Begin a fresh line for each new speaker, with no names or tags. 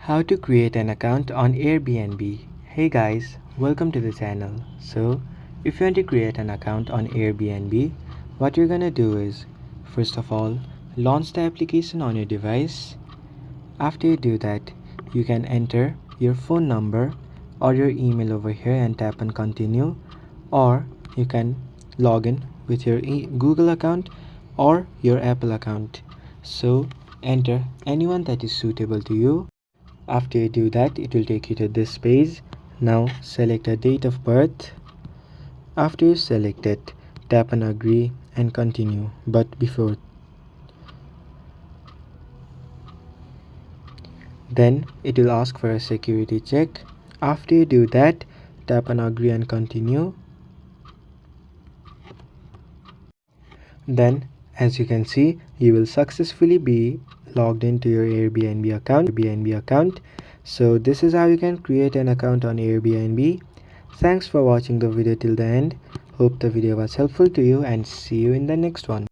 How to create an account on Airbnb. Hey guys, welcome to the channel. So, if you want to create an account on Airbnb, what you're gonna do is, first of all, launch the application on your device. After you do that, you can enter your phone number or your email over here and tap on continue, or you can log in with your Google account or your Apple account. So, enter anyone that is suitable to you. After you do that, it will take you to this page. Now select a date of birth. After you select it, tap on agree and continue. But before then, it will ask for a security check. After you do that, tap on agree and continue. Then, as you can see, you will successfully be logged into your Airbnb account. So this is how you can create an account on Airbnb. Thanks for watching the video till the end. Hope the video was helpful to you and see you in the next one.